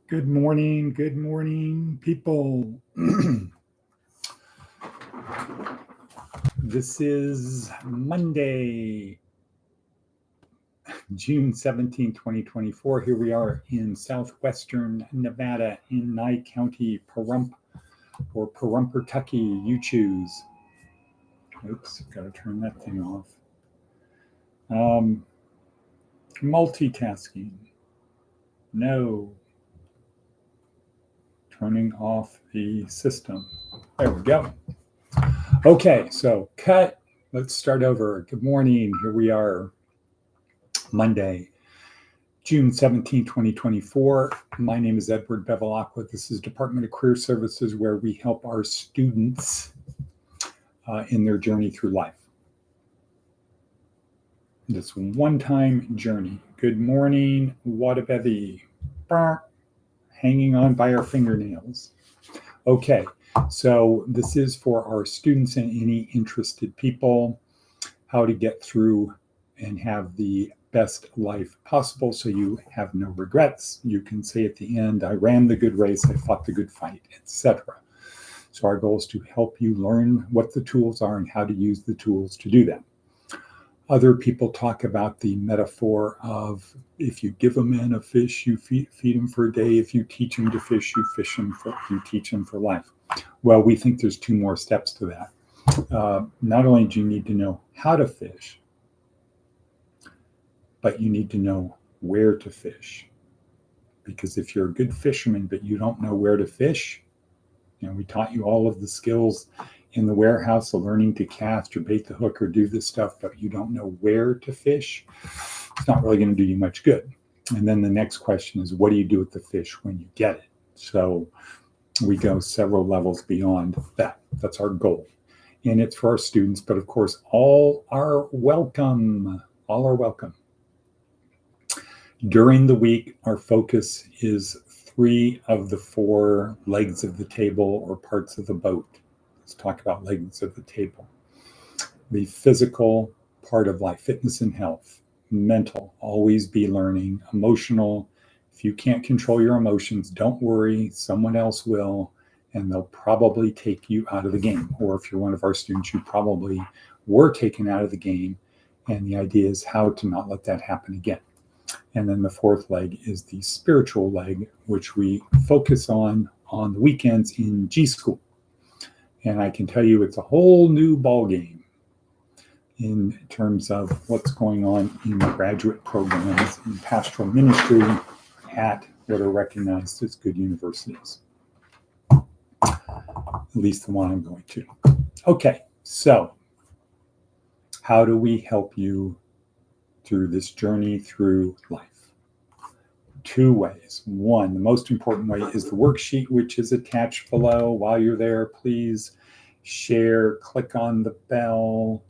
Good morning, people. This is Monday, June 17, 2024. Here we are in southwestern Nevada in Nye County, Pahrump or Pahrumpertucky, you choose. Oops, gotta turn that thing off. Multitasking. No. Turning off the system. There we go. Okay, so cut. Let's start over. Good morning. Here we are, Monday, June 17, 2024. My name is Edward Bevilacqua. This is Department of Career Services, where we help our students in their journey through life. This one-time journey. Good morning, Wadabevi. Hanging on by our fingernails. Okay, so this is for our students and any interested people, how to get through and have the best life possible so you have no regrets. You can say at the end, I ran the good race, I fought the good fight, etc. So our goal is to help you learn what the tools are and how to use the tools to do that. Other people talk about the metaphor of if you give a man a fish, you feed him for a day. If you teach him to fish, you teach him for life. Well, we think there's two more steps to that. Not only do you need to know how to fish, but you need to know where to fish. Because if you're a good fisherman, but you don't know where to fish, we taught you all of the skills in the warehouse of learning to cast or bait the hook or do this stuff, but you don't know where to fish, it's not really going to do you much good. And then the next question is, what do you do with the fish when you get it? So we go several levels beyond that. That's our goal. And it's for our students, but of course, all are welcome. All are welcome. During the week, our focus is 3 of the 4 legs of the table or parts of the boat. Let's talk about legs of the table. The physical part of life, fitness and health. Mental, always be learning. Emotional, if you can't control your emotions, don't worry, someone else will, and they'll probably take you out of the game. Or if you're one of our students, you probably were taken out of the game, and the idea is how to not let that happen again. And then the 4th leg is the spiritual leg, which we focus on the weekends in G School. And I can tell you it's a whole new ballgame in terms of what's going on in graduate programs in pastoral ministry at what are recognized as good universities. At least the one I'm going to. Okay, so how do we help you through this journey through life? 2 ways. 1, the most important way is the worksheet, which is attached below. While you're there, please share, click on the bell,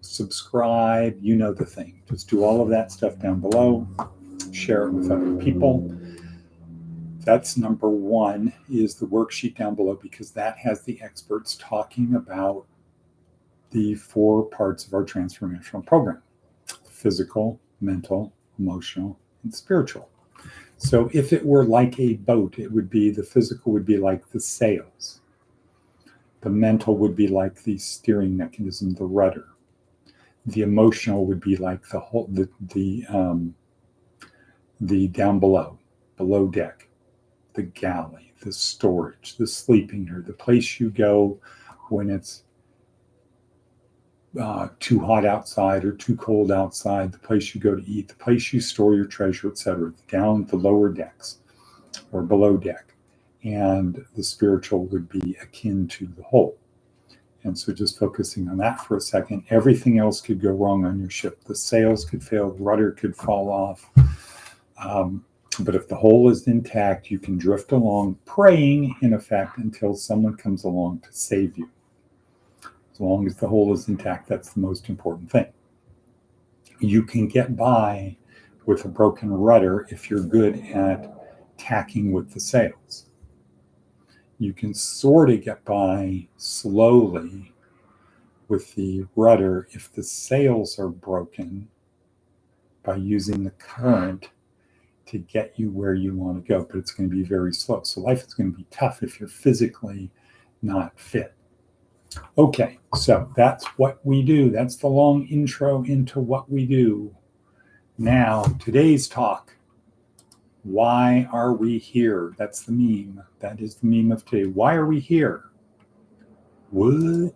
subscribe, you know the thing. Just do all of that stuff down below, share it with other people. That's number 1, is the worksheet down below, because that has the experts talking about the 4 parts of our transformational program: physical, mental, emotional, and spiritual. So if it were like a boat, it would be, the physical would be like the sails. The mental would be like the steering mechanism, the rudder. The emotional would be like the whole, the down below deck, the galley, the storage, the sleeping area, the place you go when it's too hot outside or too cold outside, the place you go to eat, the place you store your treasure, etc., down the lower decks or below deck. And the spiritual would be akin to the whole. And so just focusing on that for a second, everything else could go wrong on your ship. The sails could fail, the rudder could fall off. But if the whole is intact, you can drift along praying, in effect, until someone comes along to save you. As long as the whole is intact, that's the most important thing. You can get by with a broken rudder if you're good at tacking with the sails. You can sort of get by slowly with the rudder if the sails are broken by using the current to get you where you want to go, but it's going to be very slow. So life is going to be tough if you're physically not fit. Okay, so that's what we do. That's the long intro into what we do. Now, today's talk. Why are we here? That's the meme. That is the meme of today. Why are we here? What?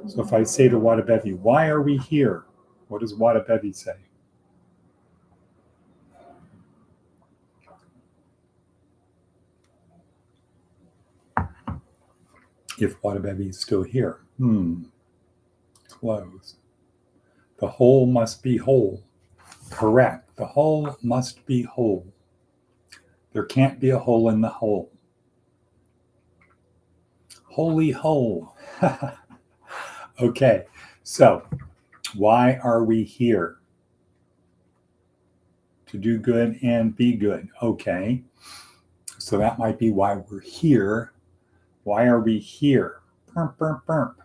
So if I say to Wadabevi, why are we here? What does Wadabevi say? If Wadabevi is still here. Close. The whole must be whole. Correct. The whole must be whole. There can't be a hole in the whole. Holy hole. Okay, so why are we here? To do good and be good. Okay, so that might be why we're here. Why are we here? Burp, burp, burp.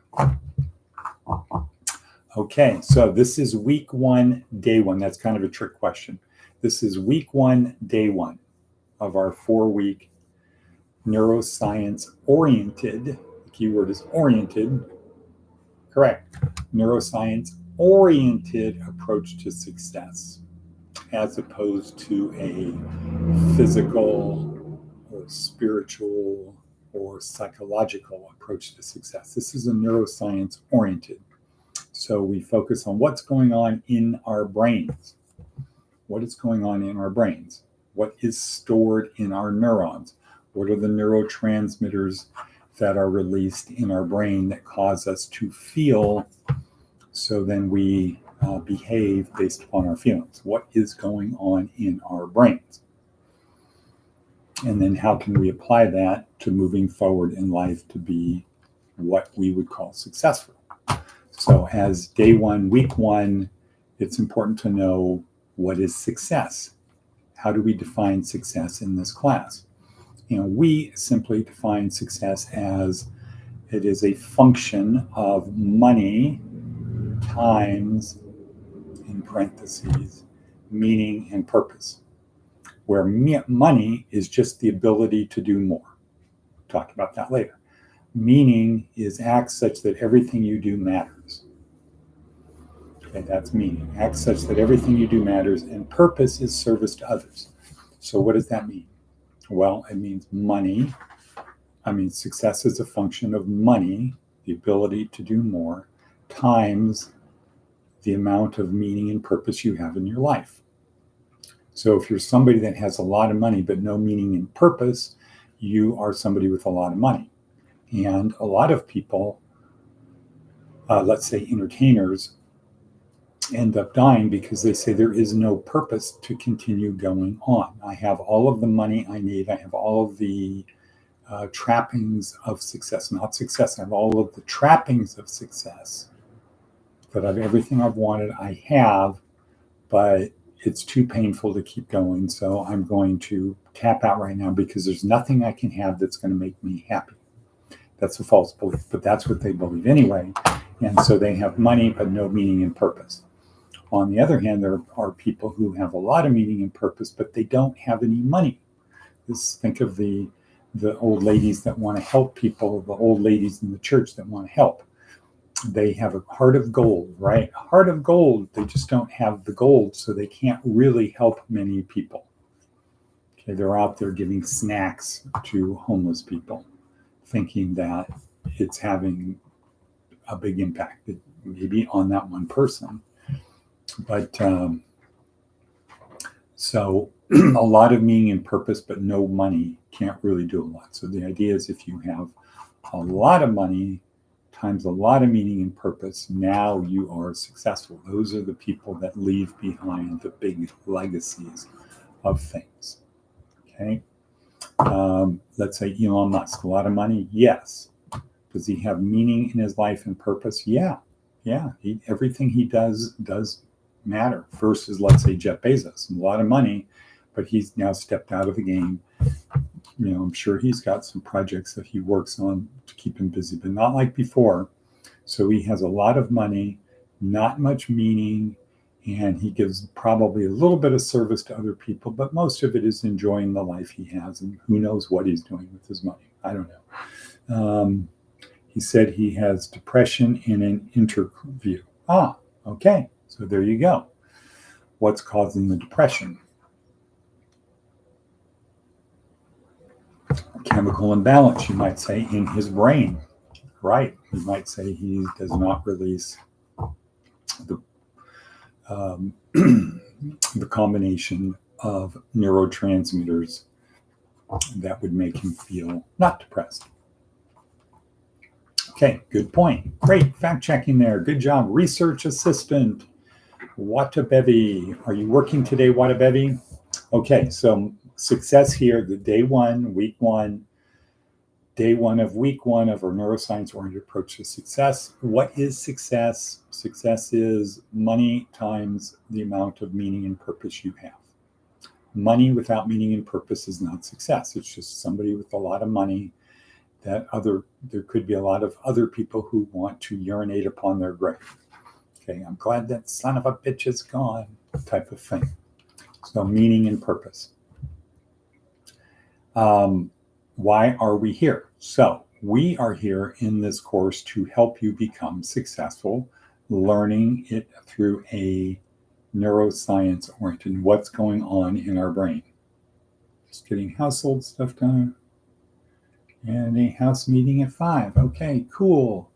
Okay, so this is week 1, day 1. That's kind of a trick question. This is week 1, day 1 of our 4-week neuroscience-oriented, the keyword is oriented, correct, neuroscience-oriented approach to success, as opposed to a physical or spiritual or psychological approach to success. This is a neuroscience-oriented. So we focus on what's going on in our brains. What is going on in our brains? What is stored in our neurons? What are the neurotransmitters that are released in our brain that cause us to feel, so then we behave based upon our feelings? What is going on in our brains? And then how can we apply that to moving forward in life to be what we would call successful? So as day 1, week 1, it's important to know what is success. How do we define success in this class? We simply define success as it is a function of money times, in parentheses, meaning and purpose, where money is just the ability to do more. We'll talk about that later. Meaning is acts such that everything you do matters. Okay, that's meaning. Acts such that everything you do matters, and purpose is service to others. So what does that mean? Well, it means money. Success is a function of money, the ability to do more, times the amount of meaning and purpose you have in your life. So if you're somebody that has a lot of money but no meaning and purpose, you are somebody with a lot of money. And a lot of people, let's say entertainers, end up dying because they say there is no purpose to continue going on. I have all of the money I need. I have all of the trappings of success, not success. I have all of the trappings of success. That I've everything I've wanted, I have, but it's too painful to keep going. So I'm going to tap out right now because there's nothing I can have that's going to make me happy. That's a false belief, but that's what they believe anyway. And so they have money, but no meaning and purpose. On the other hand, there are people who have a lot of meaning and purpose, but they don't have any money. Think of the old ladies that want to help people, the old ladies in the church that want to help. They have a heart of gold, right? A heart of gold. They just don't have the gold, so they can't really help many people. Okay, they're out there giving snacks to homeless people, thinking that it's having a big impact, maybe on that one person. But so a lot of meaning and purpose, but no money can't really do a lot. So the idea is if you have a lot of money times a lot of meaning and purpose, now you are successful. Those are the people that leave behind the big legacies of things. Okay. Let's say Elon Musk, a lot of money. Yes. Does he have meaning in his life and purpose? Yeah. Everything he does matter. Versus, let's say, Jeff Bezos, a lot of money, but he's now stepped out of the game. I'm sure he's got some projects that he works on to keep him busy, but not like before. So he has a lot of money, not much meaning, and he gives probably a little bit of service to other people, but most of it is enjoying the life he has, and who knows what he's doing with his money. I don't know. He said he has depression in an interview. Okay, so there you go. What's causing the depression? A chemical imbalance, you might say, in his brain. Right, you might say he does not release the the combination of neurotransmitters that would make him feel not depressed. Okay, good point. Great fact checking there. Good job. Research assistant, Watabevi. Are you working today, Watabevi? Okay, so success here, the day one, week one, day one of week one of our neuroscience-oriented approach to success. What is success? Success is money times the amount of meaning and purpose you have. Money without meaning and purpose is not success. It's just somebody with a lot of money there could be a lot of other people who want to urinate upon their grave. Okay, I'm glad that son of a bitch is gone, type of thing. So meaning and purpose. Why are we here? So we are here in this course to help you become successful, learning it through a neuroscience oriented, what's going on in our brain. Just getting household stuff done. And a house meeting at 5. Okay, cool.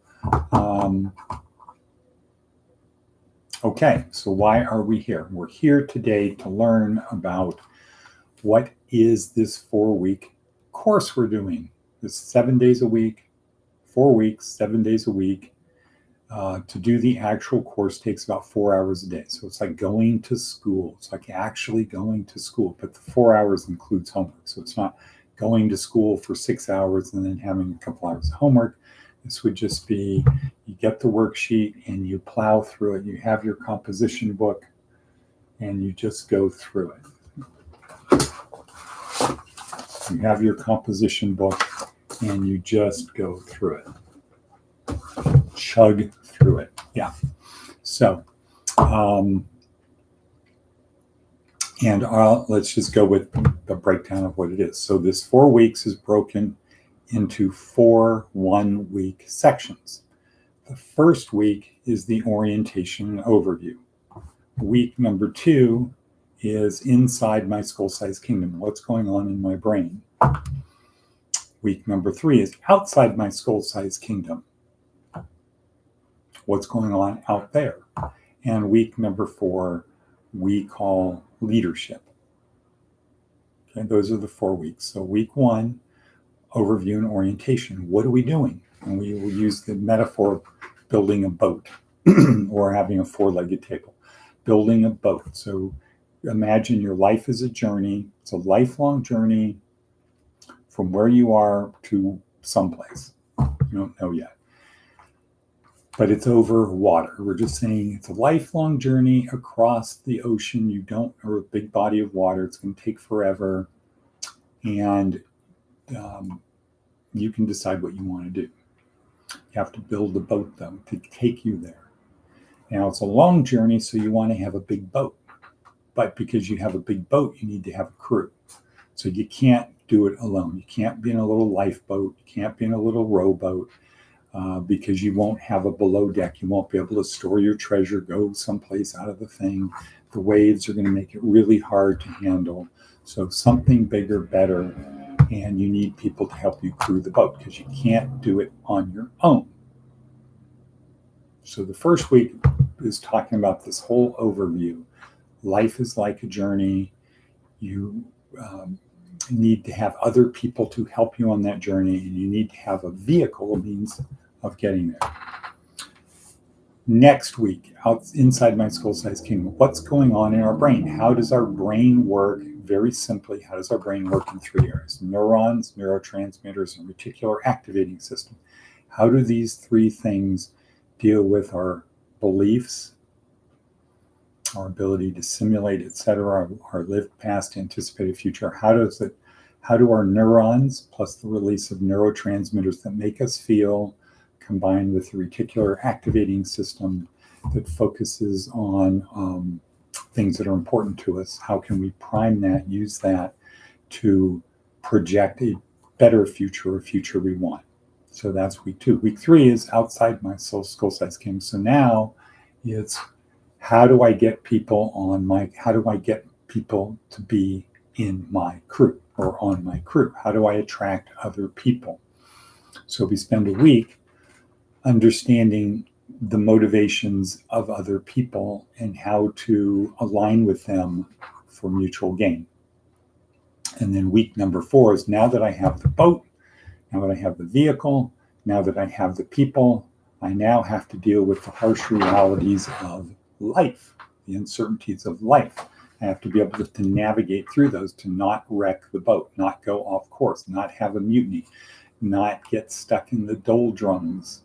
Okay, so why are we here? We're here today to learn about what is this 4-week course we're doing. This 7 days a week, 4 weeks, 7 days a week. To do the actual course takes about 4 hours a day. So it's like going to school. It's like actually going to school, but the 4 hours includes homework. So it's not going to school for 6 hours and then having a couple hours of homework. This would just be, you get the worksheet and you plow through it. You have your composition book and you just go through it. You have your composition book and you just go through it. Chug through it. Yeah. So, let's just go with the breakdown of what it is. So this 4 weeks is broken into 4 one-week sections. The first week is the orientation and overview. Week number 2 is inside my skull-sized kingdom. What's going on in my brain? Week number 3 is outside my skull-sized kingdom. What's going on out there? And week number 4, we call leadership. Okay, those are the 4 weeks. So week 1, overview and orientation. What are we doing? And we will use the metaphor of building a boat or having a 4-legged table. Building a boat. So imagine your life is a journey. It's a lifelong journey from where you are to someplace. You don't know yet. But it's over water. We're just saying it's a lifelong journey across the ocean. Or a big body of water. It's going to take forever. And you can decide what you want to do. You have to build the boat, though, to take you there. Now, it's a long journey, so you want to have a big boat. But because you have a big boat, you need to have a crew. So you can't do it alone. You can't be in a little lifeboat. You can't be in a little rowboat. Because you won't have a below deck. You won't be able to store your treasure, go someplace out of the thing. The waves are going to make it really hard to handle. So something bigger, better, and you need people to help you crew the boat because you can't do it on your own. So the first week is talking about this whole overview. Life is like a journey. You need to have other people to help you on that journey, and you need to have a vehicle, a means of getting there. Next week, inside my skull-sized kingdom, what's going on in our brain? How does our brain work? Very simply, how does our brain work in 3 areas? Neurons, neurotransmitters, and reticular activating system. How do these 3 things deal with our beliefs, our ability to simulate, etc., our lived past, anticipated future? How do our neurons, plus the release of neurotransmitters that make us feel, combined with the reticular activating system, that focuses on things that are important to us. How can we prime that, use that to project a better future, a future we want? So that's week 2. Week 3 is outside my soul skull size game. So now it's how do I get people to be in my crew or on my crew? How do I attract other people? So we spend a week understanding the motivations of other people and how to align with them for mutual gain. And then week number 4 is now that I have the boat, now that I have the vehicle, now that I have the people, I now have to deal with the harsh realities of life, the uncertainties of life. I have to be able to navigate through those, to not wreck the boat, not go off course, not have a mutiny, not get stuck in the doldrums,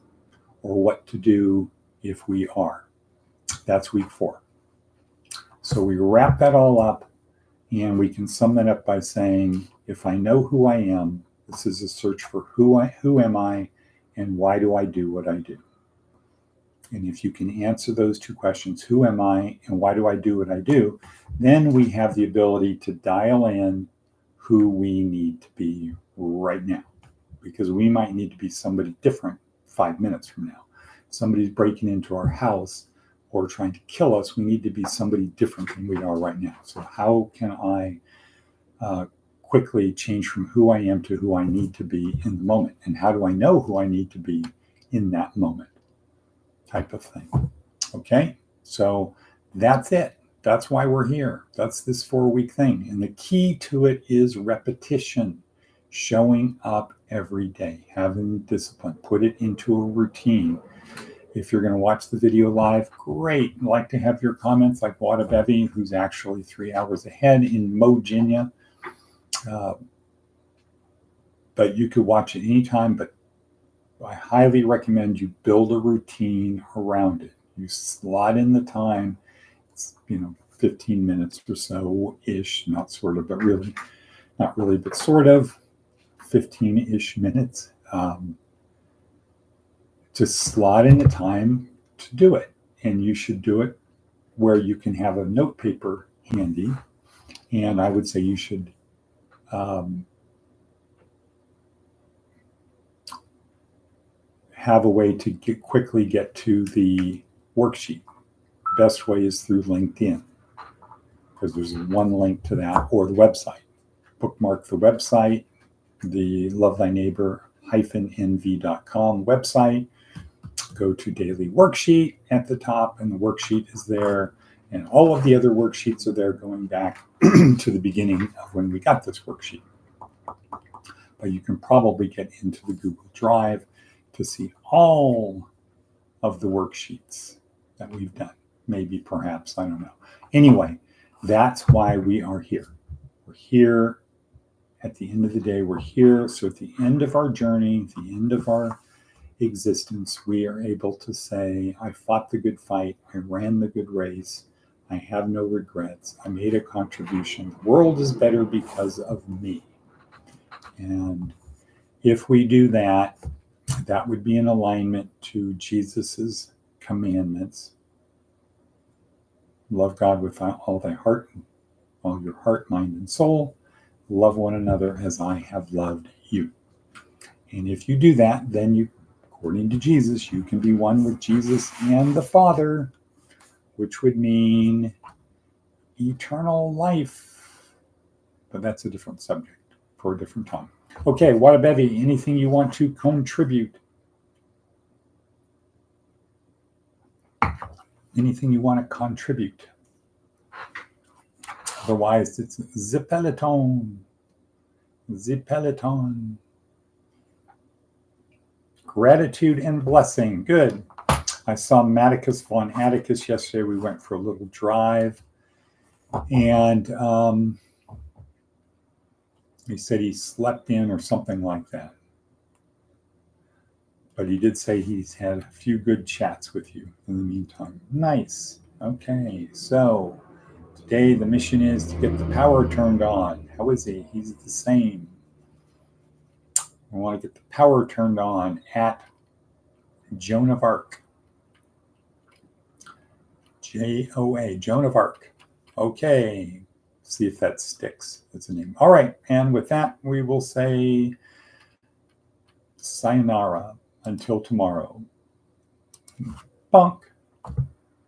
or what to do if we are. That's week 4. So we wrap that all up, and we can sum that up by saying, if I know who I am, this is a search for who am I, and why do I do what I do? And if you can answer those 2 questions, who am I and why do I do what I do, then we have the ability to dial in who we need to be right now. Because we might need to be somebody different 5 minutes from now. If somebody's breaking into our house or trying to kill us, we need to be somebody different than we are right now. So how can I quickly change from who I am to who I need to be in the moment? And how do I know who I need to be in that moment? Type of thing. Okay, so that's it. That's why we're here. That's this 4-week thing. And the key to it is repetition, showing up every day, having discipline, put it into a routine. If you're going to watch the video live, great. I'd like to have your comments, like Wada Bevy, who's actually 3 hours ahead in Virginia. But you could watch it anytime, but I highly recommend you build a routine around it. You slot in the time, 15 minutes or so-ish, not sort of, but really, not really, but sort of 15-ish minutes. To slot in the time to do it. And you should do it where you can have a note paper handy. And I would say you should have a way to quickly get to the worksheet. The best way is through LinkedIn, because there's one link to that, or the website. Bookmark the website, the lovethyneighbor-nv.com website. Go to daily worksheet at the top, and the worksheet is there. And all of the other worksheets are there going back to the beginning of when we got this worksheet. But you can probably get into the Google Drive to see all of the worksheets that we've done. Maybe, perhaps, I don't know. Anyway, that's why we are here. We're here at the end of the day. We're here. So at the end of our journey, the end of our existence, we are able to say, I fought the good fight. I ran the good race. I have no regrets. I made a contribution. The world is better because of me. And if we do that, that would be in alignment to Jesus's commandments. Love God with all thy heart, all your heart, mind, and soul. Love one another as I have loved you. And if you do that, then you, according to Jesus, you can be one with Jesus and the Father, which would mean eternal life. But that's a different subject for a different time. Okay, Wada Bevy, anything you want to contribute? Anything you want to contribute? Otherwise, it's Zipeleton. Zipeleton. Gratitude and blessing. Good. I saw Matticus von Atticus yesterday. We went for a little drive. And he said he slept in or something like that. But he did say he's had a few good chats with you in the meantime. Nice. Okay, so today the mission is to get the power turned on. How is he? He's the same. I want to get the power turned on at Joan of Arc. Joa, Joan of Arc. Okay, see if that sticks. That's a name. All right, and with that, we will say sayonara until tomorrow. Bonk.